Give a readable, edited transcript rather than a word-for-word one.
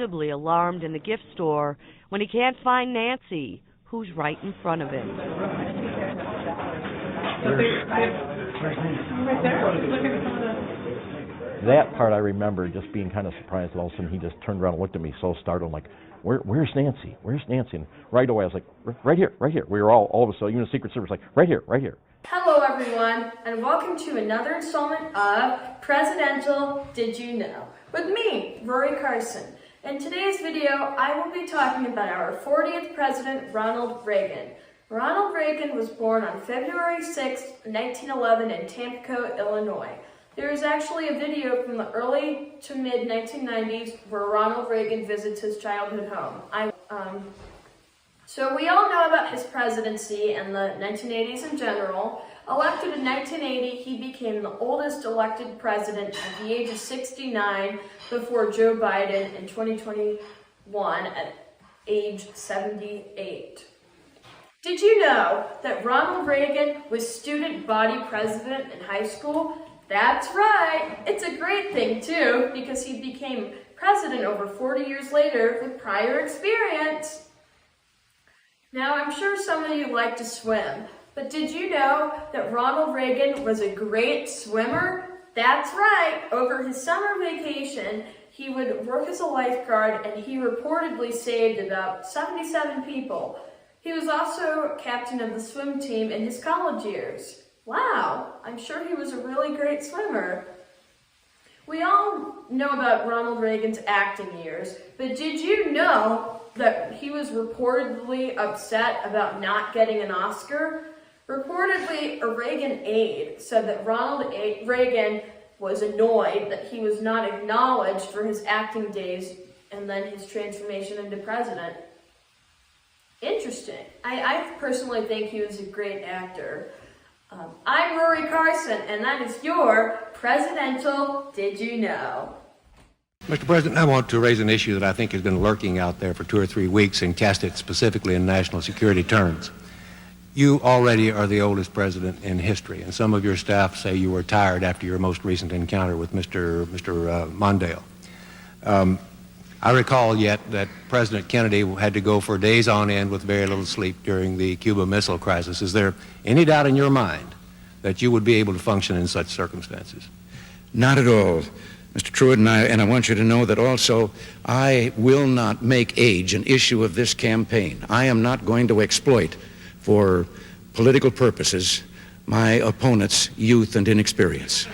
visibly alarmed in the gift store when he can't find Nancy, who's right in front of him. That part I remember just being kind of surprised, and all of a sudden he just turned around and looked at me so startled, like, where's Nancy? Where's Nancy? And right away I was like, right here, right here. We were all of a sudden, even the Secret Service, like, right here, right here. Hello everyone, and welcome to another installment of Presidential Did You Know? With me, Rory Carson. In today's video, I will be talking about our 40th President, Ronald Reagan. Ronald Reagan was born on February 6, 1911 in Tampico, Illinois. There is actually a video from the early to mid-1990s where Ronald Reagan visits his childhood home. So we all know about his presidency and the 1980s in general. Elected in 1980, he became the oldest elected president at the age of 69 before Joe Biden in 2021 at age 78. Did you know that Ronald Reagan was student body president in high school? That's right. It's a great thing too, because he became president over 40 years later with prior experience. Now, I'm sure some of you like to swim, but did you know that Ronald Reagan was a great swimmer? That's right. Over his summer vacation, he would work as a lifeguard, and he reportedly saved about 77 people. He was also captain of the swim team in his college years. Wow, I'm sure he was a really great swimmer. We all know about Ronald Reagan's acting years, but did you know that he was reportedly upset about not getting an Oscar? Reportedly, a Reagan aide said that Ronald Reagan was annoyed that he was not acknowledged for his acting days and then his transformation into president. Interesting. I personally think he was a great actor. I'm Rory Carson, and that is your Presidential Did You Know? Mr. President, I want to raise an issue that I think has been lurking out there for 2 or 3 weeks and cast it specifically in national security terms. You already are the oldest president in history, and some of your staff say you were tired after your most recent encounter with Mr. Mondale. I recall yet that President Kennedy had to go for days on end with very little sleep during the Cuba Missile Crisis. Is there any doubt in your mind that you would be able to function in such circumstances? Not at all, Mr. Truitt, and I want you to know that also I will not make age an issue of this campaign. I am not going to exploit for political purposes my opponent's youth and inexperience.